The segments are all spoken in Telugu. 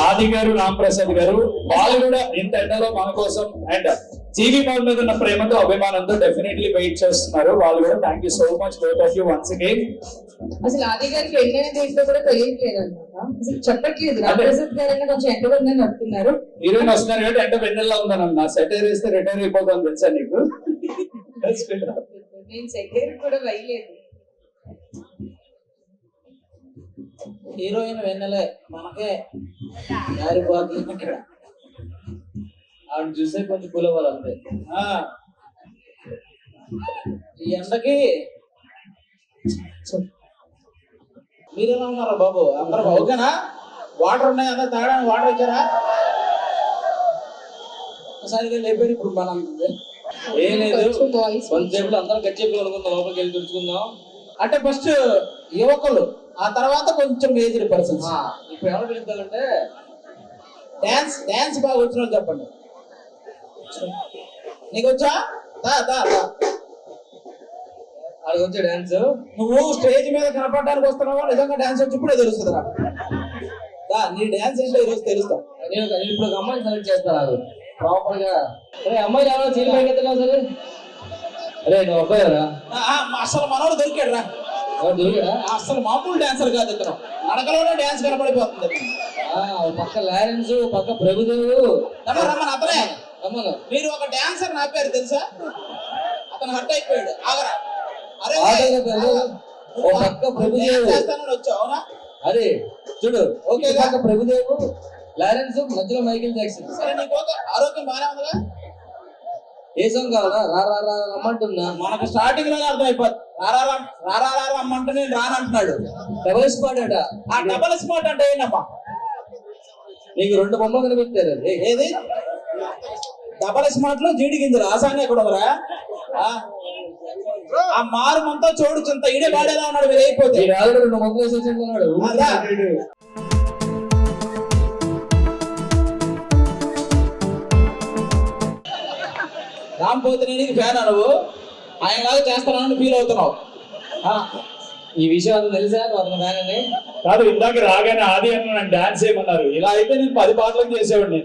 ఆది గారు, రామ్ ప్రసాద్ గారు, వాళ్ళు కూడా ఇంత ఎండలో మన కోసం అండ్ జీవి మాల్ మీద ఉన్న ప్రేమతో అభిమానంతో డెఫినెట్లీ వెయిట్ చేస్తున్నారు. వాళ్ళు కూడా thank you so much both of you once again. అసలు ఆది గారికి ఎండనేది ఏంటో కూడా తెలియట్లేదు అనమాట, అసలు చెప్పట్లేదు. రామ్ ప్రసాద్ గారు కొంచెం ఎండ ఉందని చెప్తున్నారు. హీరోయిన్ వస్తున్నారు కాబట్టి ఎండ వెన్నెల్లా ఉందన్న సెటైర్ వేస్తే రిటైర్ అయిపోతాను తెలుసా నీకు? నేను సెటైర్ కూడా వేయలేదు. హీరోయిన్ వెన్నెలే మనకే గారిపోతుంది. ఆవిడ చూసే కొంచెం కూల్ అవ్వాలి అంతే. ఈ ఎండకి మీరు ఎలా ఉన్నారా బాబు? అందరూ ఓకేనా? వాటర్ ఉన్నాయి, అందరూ తాగడానికి వాటర్ ఇచ్చారా? ఒకసారి లేపారు. ఇప్పుడు మనం ఏం లేదు, కొంచెంసేపు అందరం గచ్చేపులు అనుకుందాం, లోపలికి వెళ్ళి తుడుచుకుందాం. అంటే ఫస్ట్ యువకులు, ఆ తర్వాత కొంచెం ఏజ్డ్ పర్సన్స్. ఇప్పుడు ఎవరు పిలుస్తారంటే డాన్స్ బాగా వచ్చిన వాళ్ళు చెప్పండి. నీకు వచ్చా? అది వచ్చే డాన్స్. నువ్వు స్టేజ్ మీద కనపడడానికి వస్తున్నావా నిజంగా డాన్స్ వచ్చి ఇప్పుడే తెలుస్తుంది నాకు. నీ డాన్స్ ఏంటో ఈరోజు తెలుస్తా. నేను ఇప్పుడు ఒక అమ్మాయిని సెలెక్ట్ చేస్తాను ప్రాపర్ గా. అరే అమ్మాయి ఎవరో చీలి పైకెత్తున్నావు సరే. అరే నువ్వు అబ్బాయిరా? అసలు మనోడు దొరికాడు రా. అసలు మామూలు డాన్సర్ కాదు ఇతను, నడకలోనే డాన్స్ కనపడిపోతుంది. పక్క లారెన్స్, పక్క ప్రభుదేవు. రమ్మని అతనే రమ్మను. మీరు ఒక డాన్సర్ నా పేరు తెలుసా? అతను హట్ అయిపోయాడు. ఆగరా. అరే పక్క ప్రభుదేవు వచ్చావు. అవునా? అరే చూడు, ఓకే పక్క ప్రభుదేవు, లారెన్స్, మధ్యలో మైకేల్ జాక్సన్. సరే నీకు ఆరోగ్యం బాగానే ఉందిగా? ఏ సాంగ్ కావాలా? రా రమ్మంటున్నా. మనకు స్టార్టింగ్ లోనే అర్థం అయిపోద్ది. రారా రమ్మంటే నేను రానంటున్నాడు. డబల్ స్పాట్ అట. ఆ డబల్ స్పాట్ అంటే ఏంటమ్మా? నీకు 2 బొమ్మలు కనిపెట్టారు. ఏది డబల్ స్పాట్ లో జీడి గింజలు? ఆ సాంగ్ ఎక్కడ ఉందిరా? ఆ మారుమంతా చోడు చింత ఇడే పాడేలా ఉన్నాడు. మీరు అయిపోతే 2 బొమ్మలు వేసి వచ్చిన్నాడు. రామ్ పోతినేనికి ఫ్యాన్ నువ్వు, ఆయనలాగా చేస్తానని ఫీల్ అవుతున్నావు. ఈ విషయం అది తెలుసా అతను ఫ్యాన్ అని? కాదు, ఇందాక రాగానే ఆది అన్న డాన్స్ చేయమన్నారు. ఇలా అయితే నేను 10 పాటలకు చేసేవాడిని.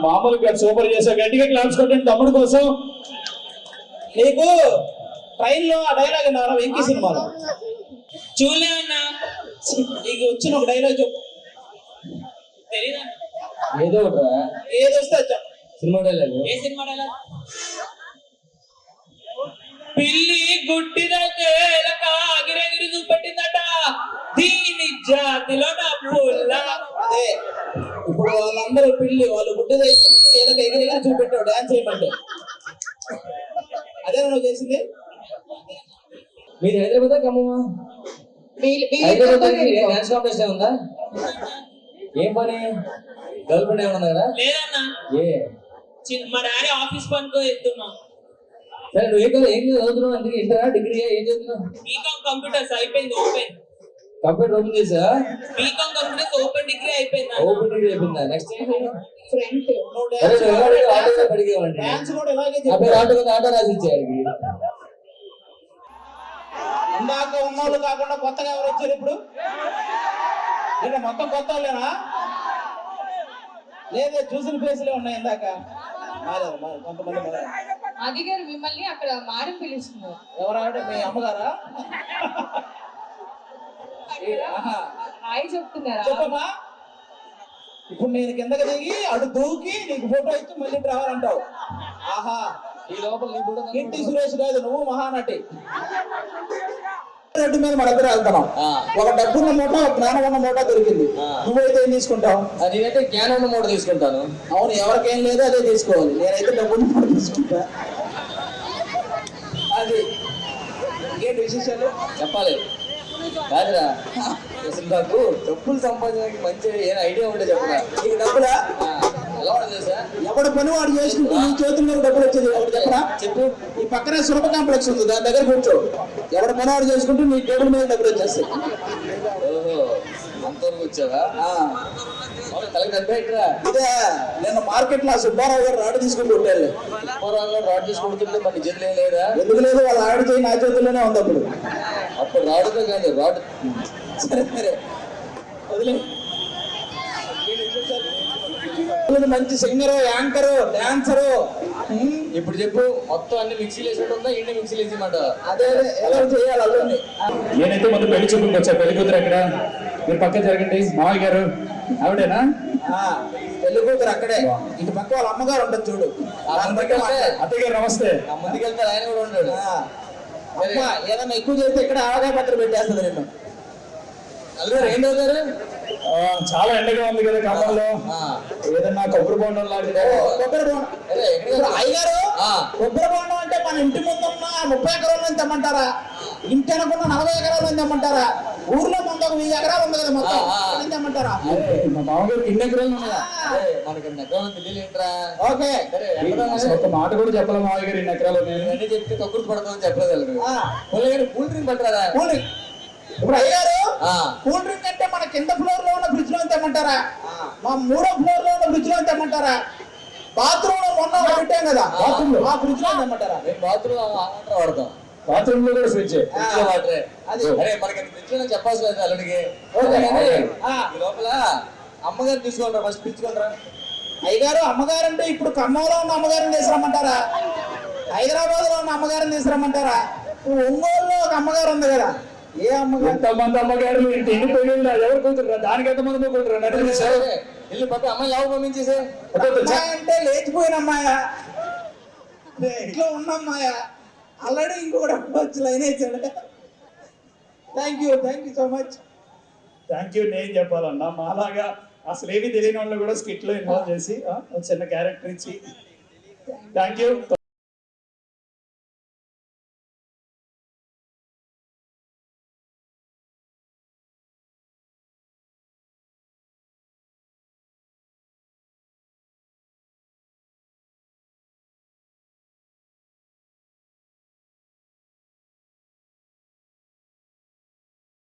మామూలుగా సూపర్ చేసా. గట్టిగా క్లాప్స్ కొట్టండి తమ్ముడు కోసం. నీకు ట్రైన్ లో ఆ డైలాగ్ విన్నారా? వెంకీ సినిమాలో చూలే అన్నా. నీకు వచ్చిన ఒక డైలాగ్ చెప్పు. ఏదో ఏది వస్తే చెప్పు. Cinema dialogue. ఏ సినిమా డైలాగ్? పిల్లి గుడ్డిదైతే గిరగిరి చూపెట్టిందట, దీని జాతిలో నా పుల్ల. అదే ఇప్పుడు వాళ్ళందరూ పిల్లి, వాళ్ళు గుడ్డిదైతే ఎగిరి చూపెట్టావు డాన్స్ చేయమంటే. అదే నువ్వు చేసింది. మీరు హైదరాబాద్ ఖమ్మమా? హైదరాబాద్ డాన్స్ కాంపిటీషన్ ఉందా? ఏం పని? గర్ల్ ఫ్రెండ్ ఏమన్నా కదా? లేదన్నా. మా డాడీ ఆఫీస్ పనితో వెళ్తున్నాం. సరే నువ్వు ఏం చదువుతున్నావు? అందుకే ఇంటరా డిగ్రీ ఏం చదువుతున్నావు? బీకామ్ కంప్యూటర్స్ అయిపోయింది. ఓపెన్ కంప్యూటర్ ఓపెన్ చేసా? బీకామ్ కంప్యూటర్స్ ఓపెన్ డిగ్రీ అయిపోయింది. ఓపెన్ డిగ్రీ అయిపోయిందా? నెక్స్ట్ ఆటో రాసి ఇచ్చాడు. ఇందాక ఉన్నోళ్ళు కాకుండా కొత్తగా ఎవరు వచ్చారు ఇప్పుడు? మొత్తం కొత్త వాళ్ళేనా? లేదే, చూసిన ఫేస్లే ఉన్నాయి. ఇందాక కొంతమంది. ఆది గారు మిమ్మల్ని అక్కడ మారం పిలుస్తున్నారు. ఎవరంటే మీ అమ్మగారా? హాయ్ చెప్తున్నారా? చెప్పమ్మా. ఇప్పుడు నేను కిందకి దిగి అటు దూకి నీకు ఫోటో ఇచ్చి మళ్ళీ రావాలంటావు. ఆహా, ఈ లోపల నీ ఫోటో. ఇంటి సురేష్ కాదు, నువ్వు మహానటి. రెడ్డి మీద మన దగ్గర వెళ్తున్నాం. ఒక డబ్బున్న మూట, ఒక జ్ఞానం ఉన్న మూట దొరికింది. నువ్వైతే ఏం తీసుకుంటావు? నేనైతే జ్ఞానం ఉన్న మూట తీసుకుంటాను. అవును, ఎవరికేం లేదో అదే తీసుకోవాలి. నేనైతే డబ్బున్న మూట తీసుకుంటా. అది ఇంకేంటి విశేషాలు చెప్పాలి కాదురా. నాకు డబ్బులు సంపాదించడానికి మంచి ఐడియా ఉంటే చెప్పరా? నీకు డబ్బులా? ఎలా ఉంటుంది సార్? ఎవడు పని వాడు చేసుకుంటూ నీ చేతుల మీద డబ్బులు వచ్చేది ఒకటి చెప్పరా? చెప్పు. ఈ పక్కనే సులభ కాంప్లెక్స్ ఉంది, దాని దగ్గర కూర్చో. ఎవడు పని వాడు చేసుకుంటూ నీ టేబుల్ మీద డబ్బులు వచ్చేస్తాయి. ఓహో, అంతవరకు వచ్చావా? తలకి దెబ్బేట్రా. ఇదే నిన్న మార్కెట్ లో సుబ్బారావు గారు రాడ్ తీసుకుంటూ ఉంటారు. సుబ్బారావు గారు రాడ్ తీసుకుంటుంటే మన చేతులు ఏం లేదా? ఎందుకు లేదు, వాళ్ళు ఆడు చేయి నా చేతుల్లోనే ఉంది. అప్పుడు రాడుతో కాదు, రాడ్. సరే సరే వదిలే. మంచి సింగరు, యాంకరు, డాన్సరు. ఇప్పుడు చెప్పు, మొత్తం అన్ని మిక్సీలు వేసినట్టు ఉందా, ఇండి మిక్సీలు వేసిమాట? అదే ఎలా చేయాలి అల్లుడిని. నేనైతే ముందు పెళ్లి చూపులకు వచ్చా. పెళ్లి కూతురు ఎక్కడ? మీరు పక్క జరగండి. మావయ్య గారు ఆవిడేనా? ఆ, పెళ్లి కూతురు అక్కడే. ఇటు పక్క వాళ్ళ అమ్మగారు ఉంటుంది చూడు. దాని పక్క అత్తయ్య గారు నమస్తే. ఆ ముందుకెళ్తే ఆయన కూడా ఉంటాడు. అమ్మ ఏదన్నా ఎక్కువ చేస్తే ఇక్కడ ఆవకాయ పత్రం పెట్టేస్తుంది నిన్ను. అల్లుగారు ఏం చదువుతారు? చాలా ఎండగా ఉంది కదా ఖమ్మంలో. ఆ. ఏదన్నా కొబ్బరి బొండం లాంటిదో. కొబ్బరి బోండం. అరే, ఎక్కడ ఇప్పుడు అయ్యగారు ఆ. కొబ్బరి బోండం అంటే మన ఇంటి ముందున్న 30 ఎకరాల నుంచి తెమ్మంటారా? ఇంటి అనుకున్న 40 ఎకరాల నుంచి తెమ్మంటారా? ఊర్లో ముందు ఒక 1000 ఎకరాలు ఉంది కదా మొత్తం. అక్కడి నుంచి తెమ్మంటారా? మా మామగారికి ఇన్ని ఎకరాలు ఉన్నాయా? అరే, మనకి నగరం తెలియదు ఏంట్రా? ఓకే. సరే, ఎక్కడ అసలు ఒక మాట కూడా చెప్పాలి మామయ్య గారు ఇన్ని ఎకరాలు ఉన్నాయి. అన్ని చెప్తే తక్కువ పడతామని చెప్పలేదు అల్లుడు. ఆ, కూల్ డ్రింక్ పట్టరా? Cool drink. ఇప్పుడు అయ్యారు ఆ. కూల్ డ్రింక్ అంటే మన కింద ఫ్లోర్ లో ఉన్న ఫ్రిడ్జ్ లో తెమ్మంటారా? మా 3వ ఫ్లోర్ లో ఉన్న ఫ్రిడ్జ్ లో తెమ్మంటారా? బాత్రూమ్ లో మొన్న పెట్టాం కదా, బాత్రూమ్ లో ఆ ఫ్రిడ్జ్ లో తెమ్మంటారా? మేము బాత్రూమ్ వాటర్ వాడతాం. బాత్రూమ్ లో కూడా స్విచ్. ఫ్రిడ్జ్ లో వాటరే. అది. అరే, మనకి ఫ్రిడ్జ్ లో చెప్పాల్సి లేదు అల్లుడికి. ఓకే. కానీ ఆ. ఈ లోపల అమ్మగారు తీసుకుంటారా? ఫస్ట్ పిచ్చుకుంటారా? అయ్యగారు అమ్మగారు అంటే ఇప్పుడు ఖమ్మంలో ఉన్న అమ్మగారిని తీసుకురమ్మంటారా? హైదరాబాద్ లో ఉన్న అమ్మగారిని తీసుకురమ్మంటారా? ఇప్పుడు ఒంగోలులో ఒక అమ్మగారు ఉంది కదా, ఏ అమ్మగారు? ఎంతమంది అమ్మగారు ఇంటి ఎన్ని పెళ్ళి ఎవరు కూతురు? దానికి ఎంతమంది కూతురు? నటులు సార్. ఇల్లు పక్క అమ్మాయి ఎవరు పంపించేసే? అమ్మాయి అంటే లేచిపోయిన అమ్మాయా? ఇంట్లో ఉన్న అమ్మాయా? ఆల్రెడీ ఇంకొకటి వచ్చి లైన్ వేసాడు. Thank you so much. Thank you. నేను చెప్పాలన్నా మాలాగా అసలు ఏమీ తెలియని వాళ్ళు కూడా స్కిట్ లో ఇన్వాల్వ్ చేసి ఒక చిన్న క్యారెక్టర్ ఇచ్చి థ్యాంక్ యూ.